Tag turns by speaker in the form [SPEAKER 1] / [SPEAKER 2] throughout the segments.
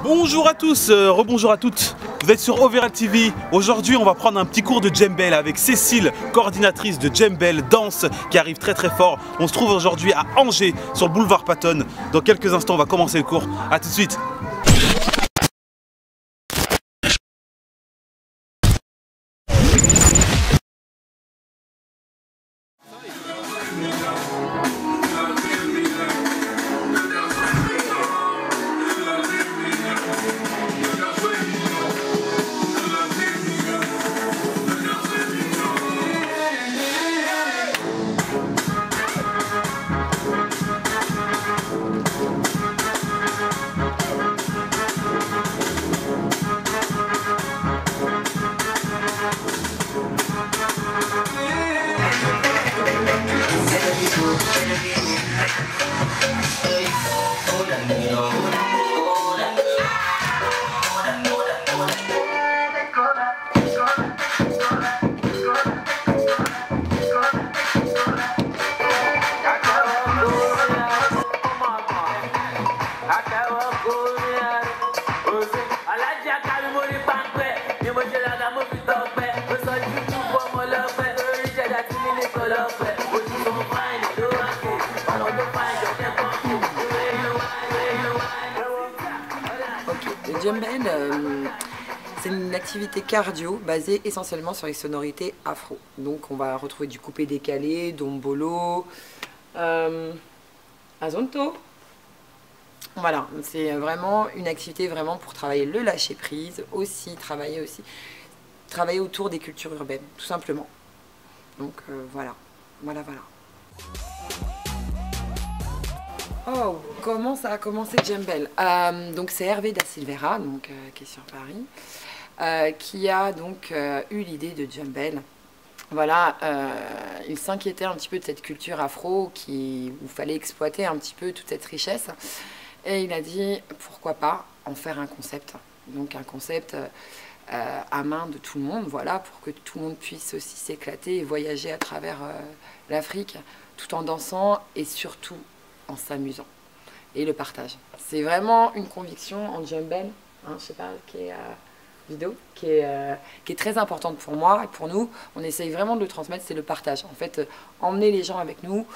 [SPEAKER 1] Bonjour à tous, rebonjour à toutes. Vous êtes sur Overall TV. Aujourd'hui, on va prendre un petit cours de djembel avec Cécile, coordinatrice de djembel danse, qui arrive très très fort. On se trouve aujourd'hui à Angers, sur le boulevard Patton. Dans quelques instants, on va commencer le cours. A tout de suite.
[SPEAKER 2] Le djembel, c'est une activité cardio basée essentiellement sur les sonorités afro. Donc on va retrouver du coupé décalé, dombolo, azonto. Voilà, c'est vraiment une activité vraiment pour travailler le lâcher prise, travailler autour des cultures urbaines, tout simplement. Donc voilà. Oh, comment ça a commencé djembel? Donc c'est Hervé Da Silveira, qui est sur Paris, qui a donc eu l'idée de djembel. Voilà, il s'inquiétait un petit peu de cette culture afro où il fallait exploiter un petit peu toute cette richesse. Et il a dit pourquoi pas en faire un concept. Donc un concept à main de tout le monde, voilà, pour que tout le monde puisse aussi s'éclater et voyager à travers l'Afrique tout en dansant et surtout en s'amusant. Et le partage. C'est vraiment une conviction en djembel, hein, je sais pas, qui est très importante pour moi et pour nous. On essaye vraiment de le transmettre, c'est le partage. En fait, emmener les gens avec nous.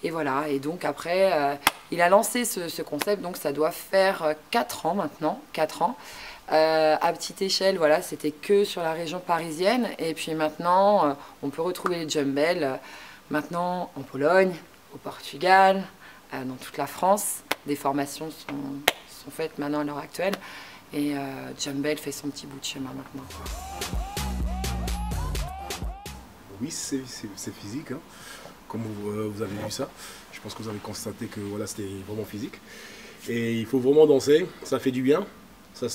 [SPEAKER 2] Et voilà, et donc après, il a lancé ce concept, donc ça doit faire 4 ans maintenant, 4 ans. À petite échelle, voilà, c'était que sur la région parisienne. Et puis maintenant, on peut retrouver les djembel maintenant en Pologne, au Portugal, dans toute la France. Des formations sont faites maintenant à l'heure actuelle. Et djembel fait son petit bout de chemin maintenant.
[SPEAKER 3] Oui, c'est physique, hein. Comme vous avez vu ça. Je pense que vous avez constaté que voilà, c'était vraiment physique. Et il faut vraiment danser, ça fait du bien. On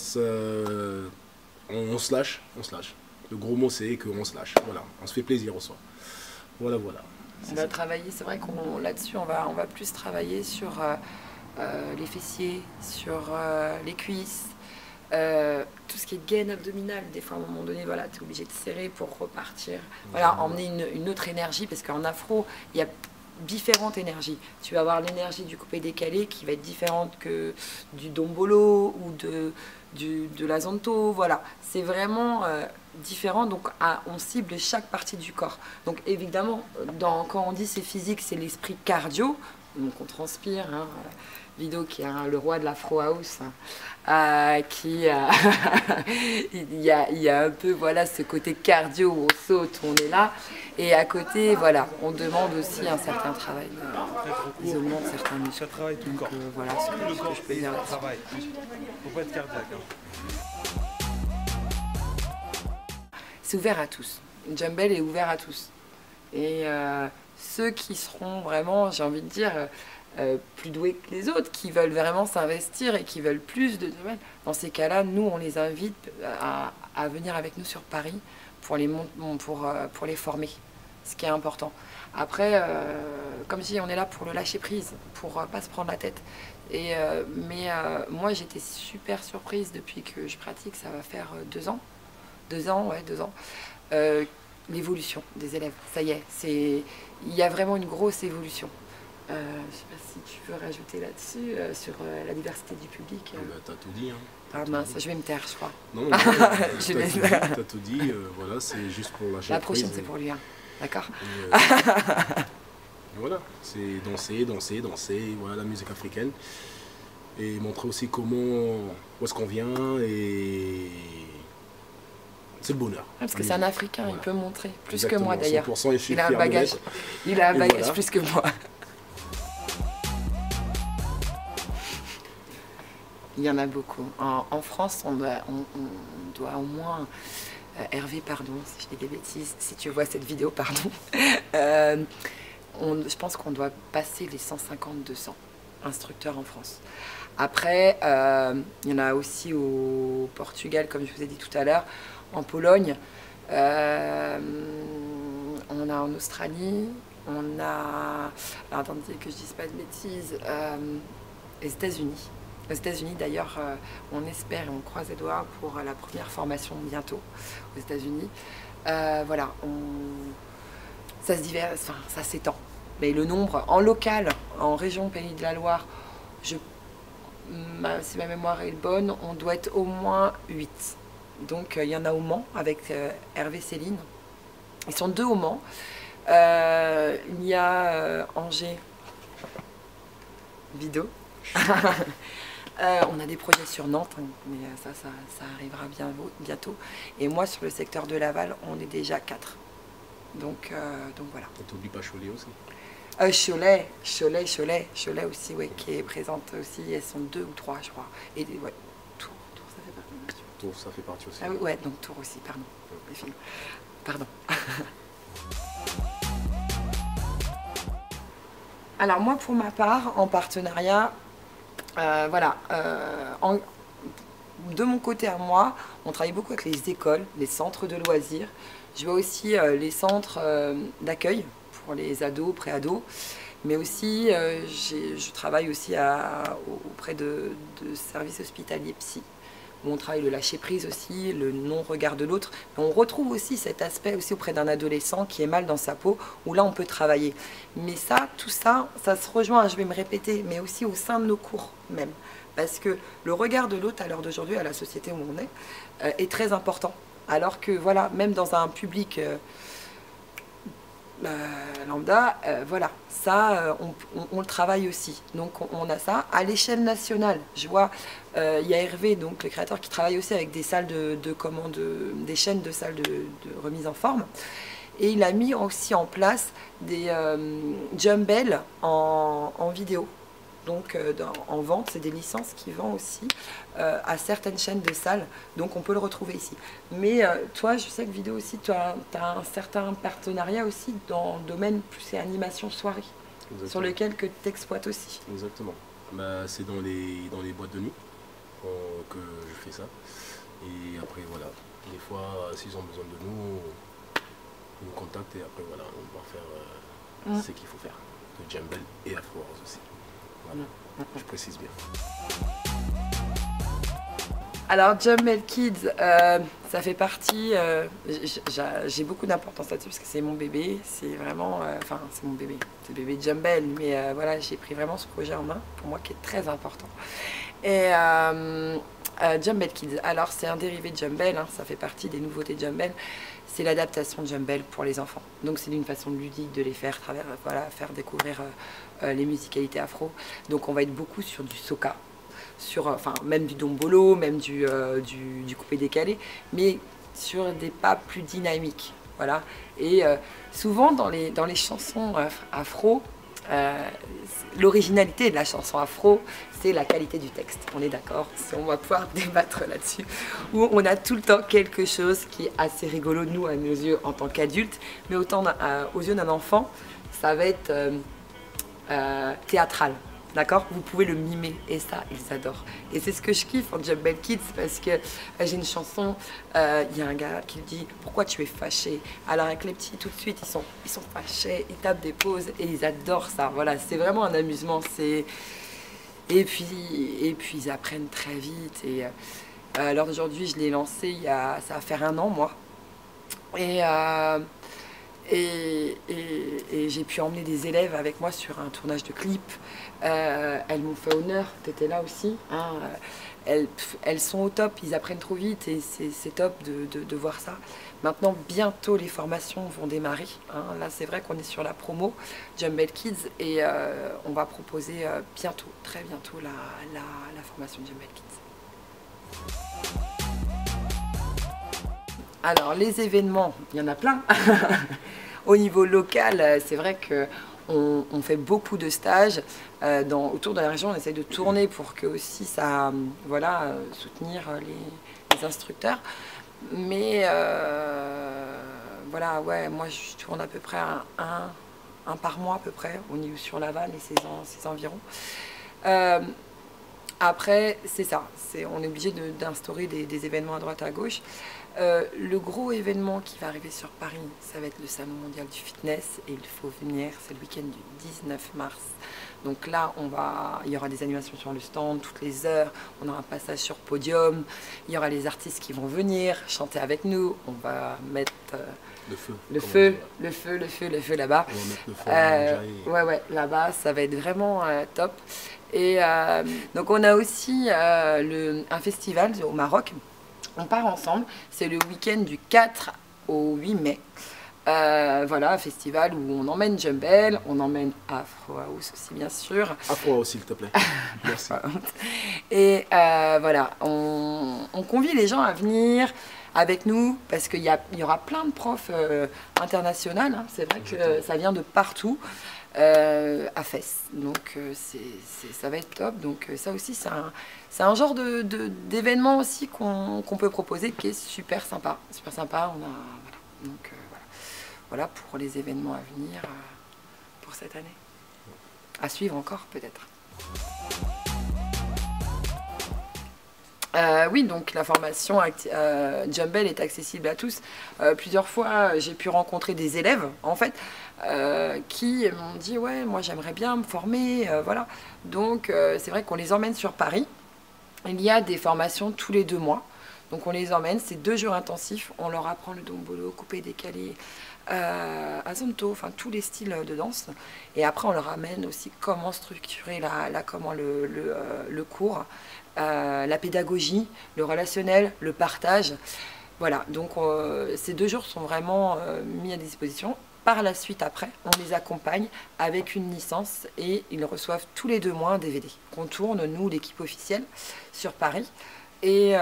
[SPEAKER 3] se lâche, Le gros mot c'est qu'on se lâche, voilà, on se fait plaisir au soir. Voilà.
[SPEAKER 2] On va travailler, c'est vrai qu'on là-dessus, on va plus travailler sur les fessiers, sur les cuisses, tout ce qui est gaine abdominale. Des fois, à un moment donné, voilà, tu es obligé de serrer pour repartir. Voilà, emmener une autre énergie, parce qu'en afro, il y a différentes énergies. Tu vas avoir l'énergie du coupé décalé qui va être différente que du dombolo ou de l'azonto. Voilà, c'est vraiment différent. Donc, on cible chaque partie du corps. Donc, évidemment, quand on dit c'est physique, c'est l'esprit cardio. Donc, on transpire. Hein, Vido qui est le roi de l'Afro House, il y a un peu voilà, ce côté cardio où on saute, où on est là. Et à côté, voilà, on demande aussi un certain travail d'isolement de certains muscles.
[SPEAKER 1] Ça travaille tout le corps.
[SPEAKER 2] Voilà ce que je peux dire là-dessus.
[SPEAKER 1] Faut pas être cardiaque.
[SPEAKER 2] C'est ouvert à tous. Djembel est ouvert à tous. Et ceux qui seront vraiment, j'ai envie de dire, plus doués que les autres, qui veulent vraiment s'investir et qui veulent plus de djembel, dans ces cas-là, nous, on les invite à venir avec nous sur Paris pour les former, ce qui est important. Après, comme je dis, on est là pour le lâcher prise, pour pas se prendre la tête. Mais moi, j'étais super surprise depuis que je pratique, ça va faire 2 ans. 2 ans, ouais, 2 ans. L'évolution des élèves, ça y est, il y a vraiment une grosse évolution. Je sais pas si tu veux rajouter là-dessus, sur la diversité du public.
[SPEAKER 3] Bah, t'as tout dit. Hein.
[SPEAKER 2] Ah mince, je vais me taire, je crois.
[SPEAKER 3] Non, t'as tout dit. Voilà, c'est juste pour lâcher
[SPEAKER 2] la prochaine,
[SPEAKER 3] prise,
[SPEAKER 2] c'est pour lui. Hein. D'accord.
[SPEAKER 3] Voilà, c'est danser, danser, danser. Voilà la musique africaine. Et montrer aussi où est-ce qu'on vient et c'est le bonheur.
[SPEAKER 2] Parce que c'est un Africain, voilà. Il peut montrer plus
[SPEAKER 3] Exactement,
[SPEAKER 2] que moi d'ailleurs.
[SPEAKER 3] Il a un bagage,
[SPEAKER 2] voilà. Plus que moi. Il y en a beaucoup. En France, on doit au moins... Hervé, pardon si je dis des bêtises, si tu vois cette vidéo, pardon. Je pense qu'on doit passer les 150-200 instructeurs en France. Après, il y en a aussi au Portugal, comme je vous ai dit tout à l'heure, en Pologne, on a en Australie, on a, alors attendez que je dise pas de bêtises, les États-Unis. Aux États-Unis, d'ailleurs, on espère et on croise les doigts pour la première formation bientôt aux États-Unis. Voilà, ça se diverse, enfin, ça s'étend. Mais le nombre, en local, en région Pays de la Loire, si ma mémoire est bonne, on doit être au moins 8. Donc, il y en a au Mans avec Hervé Céline. Ils sont 2 au Mans. Il y a Angers, Vido. On a des projets sur Nantes, hein, mais ça arrivera bientôt. Et moi, sur le secteur de Laval, on est déjà 4. Donc voilà.
[SPEAKER 3] Et t'oublies pas Cholet aussi.
[SPEAKER 2] Cholet aussi, ouais, qui est présente aussi. Elles sont 2 ou 3, je crois. Et ouais, Tours, ça fait partie.
[SPEAKER 3] Tours, ça fait partie aussi.
[SPEAKER 2] Ah oui, ouais, donc Tours aussi, pardon. Les filles. Pardon. Alors moi, pour ma part, en partenariat, voilà, de mon côté à moi, on travaille beaucoup avec les écoles, les centres de loisirs. Je vois aussi les centres d'accueil pour les ados, pré-ados. Mais aussi, je travaille aussi auprès de services hospitaliers psy, où on travaille le lâcher-prise aussi, le non-regard de l'autre. On retrouve aussi cet aspect aussi auprès d'un adolescent qui est mal dans sa peau, où là on peut travailler. Mais ça, tout ça, ça se rejoint, je vais me répéter, mais aussi au sein de nos cours même. Parce que le regard de l'autre à l'heure d'aujourd'hui, à la société où on est très important. Alors que voilà, même dans un public lambda, voilà, ça, on le travaille aussi. Donc on a ça. À l'échelle nationale, je vois, il y a Hervé, donc le créateur, qui travaille aussi avec des salles des chaînes de salles de remise en forme. Et il a mis aussi en place des Jumbel en vidéo. Donc en vente, c'est des licences qui vendent aussi à certaines chaînes de salles, donc on peut le retrouver ici. Mais toi, je sais que vidéo aussi, tu as un certain partenariat aussi dans le domaine plus animation soirée. Exactement. Sur lequel que tu exploites aussi.
[SPEAKER 3] Exactement. Bah, c'est dans les boîtes de nuit que je fais ça. Et après voilà, des fois s'ils ont besoin de nous, ils nous contactent et après voilà, on va faire ce qu'il faut faire. De Jumbel et Afro House aussi. Voilà. Je précise bien.
[SPEAKER 2] Alors Jumbel Kids, ça fait partie, j'ai beaucoup d'importance là-dessus parce que c'est mon bébé, c'est vraiment, enfin c'est mon bébé, c'est le bébé Jumbel, mais voilà, j'ai pris vraiment ce projet en main, pour moi qui est très important. Et Jumbel Kids, alors c'est un dérivé de Jumbel, hein, ça fait partie des nouveautés de Jumbel, c'est l'adaptation de Jumbel pour les enfants. Donc c'est une façon ludique de les faire faire découvrir les musicalités afro. Donc on va être beaucoup sur du soca, enfin même du dombolo, même du coupé décalé, mais sur des pas plus dynamiques. Voilà. Et souvent dans les chansons afro, l'originalité de la chanson afro, c'est la qualité du texte. On est d'accord, on va pouvoir débattre là-dessus. Où on a tout le temps quelque chose qui est assez rigolo, nous, à nos yeux, en tant qu'adultes, mais autant aux yeux d'un enfant, ça va être théâtral. D'accord? Vous pouvez le mimer et ça, ils adorent. Et c'est ce que je kiffe en Jumbel Kids parce que j'ai une chanson, il y a un gars qui dit « Pourquoi tu es fâché ?» Alors avec les petits, tout de suite, ils sont fâchés, ils tapent des pauses et ils adorent ça. Voilà, c'est vraiment un amusement. Et puis ils apprennent très vite. Et à l'heure d'aujourd'hui, je l'ai lancé, ça va faire 1 an, moi. Et j'ai pu emmener des élèves avec moi sur un tournage de clip. Elles m'ont fait honneur, tu étais là aussi. Hein. Elles sont au top, ils apprennent trop vite et c'est top de voir ça. Maintenant, bientôt, les formations vont démarrer. Hein. Là, c'est vrai qu'on est sur la promo Jumbel Kids et on va proposer bientôt, très bientôt, la formation Jumbel Kids. Alors, les événements, il y en a plein. Au niveau local, c'est vrai qu'on fait beaucoup de stages. Autour de la région, on essaie de tourner pour que aussi ça, voilà, soutenir les instructeurs. Mais voilà, ouais, moi je tourne à peu près un par mois à peu près, au niveau sur Laval et ses environs. Après, c'est ça, on est obligé d'instaurer des événements à droite à gauche. Le gros événement qui va arriver sur Paris, ça va être le Salon mondial du fitness et il faut venir, c'est le week-end du 19 mars. Donc là, il y aura des animations sur le stand toutes les heures, on aura un passage sur podium, il y aura les artistes qui vont venir chanter avec nous, on va mettre le feu là-bas. Ouais, là-bas, ça va être vraiment top. Et donc on a aussi un festival au Maroc. On part ensemble, c'est le week-end du 4 au 8 mai. Voilà, un festival où on emmène Jumbel, on emmène Afro House aussi bien sûr.
[SPEAKER 3] Afro House s'il te plaît. Merci.
[SPEAKER 2] Et voilà, on convie les gens à venir avec nous parce qu'il y aura plein de profs internationaux. Hein. C'est vrai que ça vient de partout. À Fès, donc ça va être top. Donc ça aussi c'est un genre d'événement aussi qu'on peut proposer qui est super sympa, voilà. Donc voilà pour les événements à venir pour cette année, à suivre encore peut-être. Oui, donc la formation Jumbel est accessible à tous. Plusieurs fois, j'ai pu rencontrer des élèves, en fait, qui m'ont dit « Ouais, moi j'aimerais bien me former, voilà. » Donc, c'est vrai qu'on les emmène sur Paris. Il y a des formations tous les 2 mois. Donc, on les emmène, c'est 2 jours intensifs. On leur apprend le dombolo, coupé, décalé, azonto, enfin tous les styles de danse. Et après, on leur amène aussi comment structurer le cours. La pédagogie, le relationnel, le partage. Voilà, donc ces 2 jours sont vraiment mis à disposition. Par la suite, après, on les accompagne avec une licence et ils reçoivent tous les 2 mois un DVD qu'on tourne, nous, l'équipe officielle, sur Paris. Et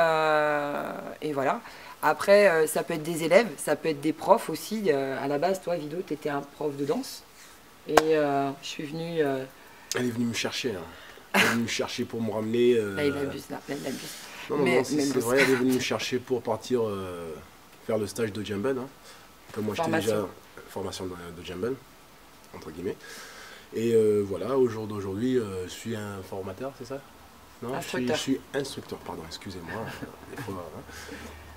[SPEAKER 2] voilà. Après, ça peut être des élèves, ça peut être des profs aussi. À la base, toi, Vido, tu étais un prof de danse. Et je suis venue...
[SPEAKER 3] Elle est venue me chercher, hein. Elle est venue me chercher pour me ramener.
[SPEAKER 2] Là, il abuse, là, il abuse.
[SPEAKER 3] Non, c'est vrai, elle est venue me chercher pour partir faire le stage de Jumbel. Hein. Comme moi, j'étais déjà formation de Jumbel, entre guillemets. Et voilà, au jour d'aujourd'hui, je suis un formateur, c'est ça? Non, je suis instructeur, pardon, excusez-moi. Des fois, hein.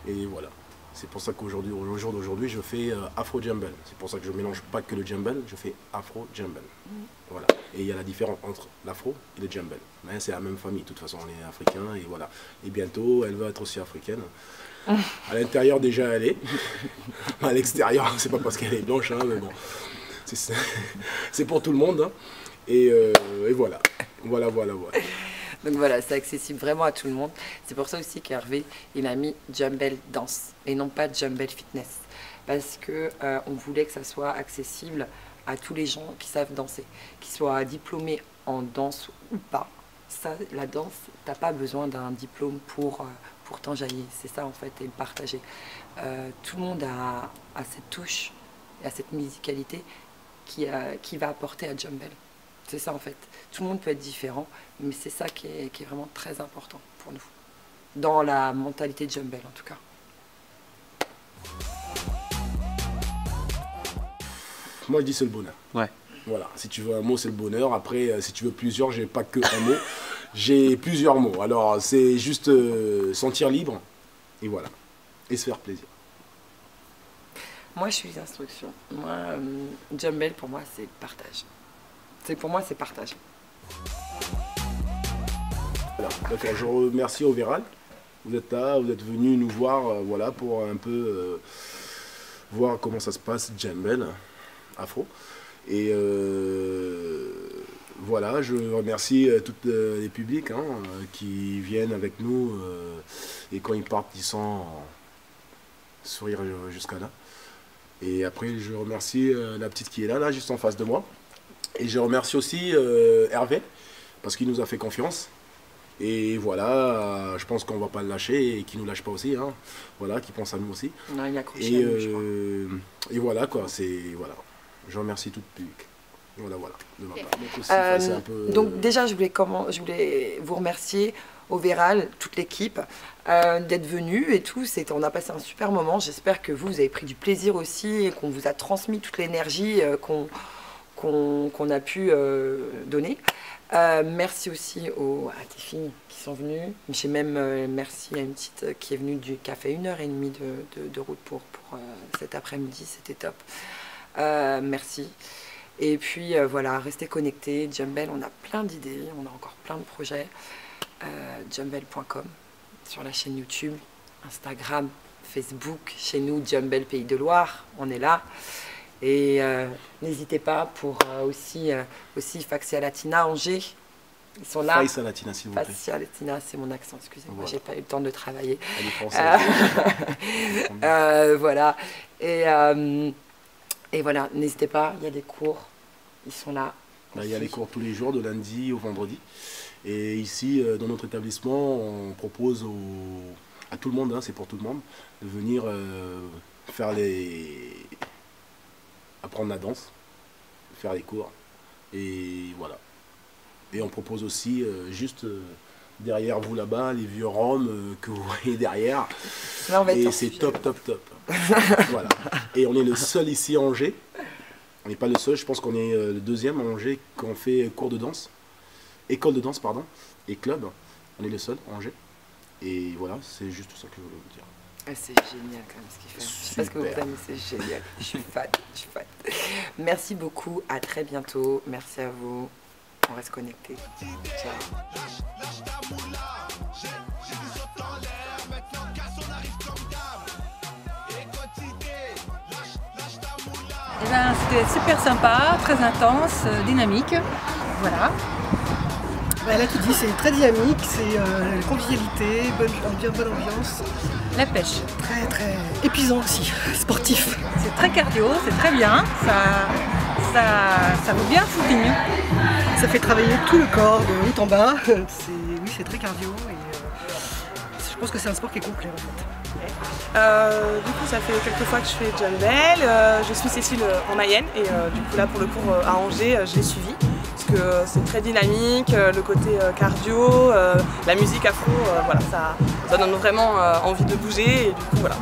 [SPEAKER 3] Et voilà. C'est pour ça qu'aujourd'hui, au jour d'aujourd'hui, je fais Afro Jumbel. C'est pour ça que je ne mélange pas que le Jumbel, je fais Afro Jumbel. Voilà. Et il y a la différence entre l'Afro et le Jumbel. Mais c'est la même famille, de toute façon, on est africains et voilà. Et bientôt, elle va être aussi africaine. À l'intérieur, déjà, elle est. À l'extérieur, c'est pas parce qu'elle est blanche, hein, mais bon. C'est pour tout le monde. Hein. Et voilà. Voilà.
[SPEAKER 2] Donc voilà, c'est accessible vraiment à tout le monde. C'est pour ça aussi qu'Hervé, il a mis Jumbel Danse et non pas Jumbel Fitness. Parce que on voulait que ça soit accessible à tous les gens qui savent danser. Qu'ils soient diplômés en danse ou pas. Ça, la danse, t'as pas besoin d'un diplôme pour t'enjailler. C'est ça en fait, et le partager. Tout le monde a cette touche, a cette musicalité qui va apporter à Jumbel. C'est ça en fait. Tout le monde peut être différent, mais c'est ça qui est vraiment très important pour nous. Dans la mentalité de Jumbel en tout cas.
[SPEAKER 3] Moi je dis c'est le bonheur.
[SPEAKER 1] Ouais.
[SPEAKER 3] Voilà, si tu veux un mot c'est le bonheur. Après si tu veux plusieurs, j'ai pas que un mot. J'ai plusieurs mots. Alors c'est juste sentir libre et voilà. Et se faire plaisir.
[SPEAKER 2] Moi je suis instruction. Moi, Jumbel pour moi c'est partage. Pour moi, c'est partage.
[SPEAKER 3] Voilà. D'accord, je remercie Ovéral. Vous êtes là, vous êtes venu nous voir voilà, pour un peu voir comment ça se passe, Djembel, afro. Et voilà, je remercie tous les publics qui viennent avec nous et quand ils partent, ils sont sourire jusqu'à là. Et après, je remercie la petite qui est là, juste en face de moi. Et je remercie aussi Hervé, parce qu'il nous a fait confiance. Et voilà, je pense qu'on ne va pas le lâcher et qu'il ne nous lâche pas aussi. Voilà, qu'il pense à nous aussi.
[SPEAKER 2] Non, il est accroché à nous, je crois.
[SPEAKER 3] Et voilà, quoi, voilà. Je remercie tout le public. Voilà, de ma part. Donc, aussi, un peu,
[SPEAKER 2] donc déjà, je voulais vous remercier, Ovéral, toute l'équipe, d'être venus et tout. On a passé un super moment. J'espère que vous avez pris du plaisir aussi et qu'on vous a transmis toute l'énergie qu'on a pu donner. Merci aussi à tes filles qui sont venues. J'ai même merci à une petite qui est venue qui a fait 1h30 de route pour cet après-midi. C'était top. Merci. Et puis voilà, restez connectés. Djembel, on a plein d'idées, on a encore plein de projets. Djembel.com sur la chaîne YouTube, Instagram, Facebook, chez nous, Djembel Pays de Loire, on est là. Et n'hésitez pas pour aussi Faxia Latina, Angers, ils sont là.
[SPEAKER 3] Faxia Latina, s'il vous plaît.
[SPEAKER 2] Faxia Latina, c'est mon accent, excusez-moi,
[SPEAKER 3] voilà.
[SPEAKER 2] J'ai pas eu le temps de travailler.
[SPEAKER 3] Elle est française.
[SPEAKER 2] Voilà. Et voilà, n'hésitez pas, il y a des cours, ils sont là.
[SPEAKER 3] Il y a les cours tous les jours, de lundi au vendredi. Et ici, dans notre établissement, on propose à tout le monde, c'est pour tout le monde, de venir apprendre la danse, faire les cours. Et voilà. Et on propose aussi, juste derrière vous là-bas, les vieux roms que vous voyez derrière.
[SPEAKER 2] Là, on va être
[SPEAKER 3] et c'est top. Voilà. Et on est le seul ici à Angers. On n'est pas le seul, je pense qu'on est le deuxième à Angers qu'on fait cours de danse. École de danse, pardon. Et club. On est le seul à Angers. Et voilà, c'est juste ça que je voulais vous dire.
[SPEAKER 2] C'est génial quand même ce qu'il fait. Je sais pas ce que vous aimez, c'est génial. Je suis fan. Merci beaucoup, à très bientôt. Merci à vous. On reste connectés. Ciao.
[SPEAKER 4] C'était super sympa, très intense, dynamique. Voilà.
[SPEAKER 5] Là tu dis c'est très dynamique, c'est la convivialité, bonne ambiance.
[SPEAKER 4] La pêche.
[SPEAKER 5] Très épuisant aussi, sportif.
[SPEAKER 4] C'est très cardio, c'est très bien, ça vaut bien le footing.
[SPEAKER 5] Ça fait travailler tout le corps de haut en bas, c'est très cardio et je pense que c'est un sport qui est complet en fait.
[SPEAKER 6] Du coup ça fait quelques fois que je fais Djembel, je suis Cécile en Mayenne et du coup là pour le cours à Angers je l'ai suivi parce que c'est très dynamique, le côté cardio, la musique afro, voilà, ça donne vraiment envie de bouger et du coup voilà.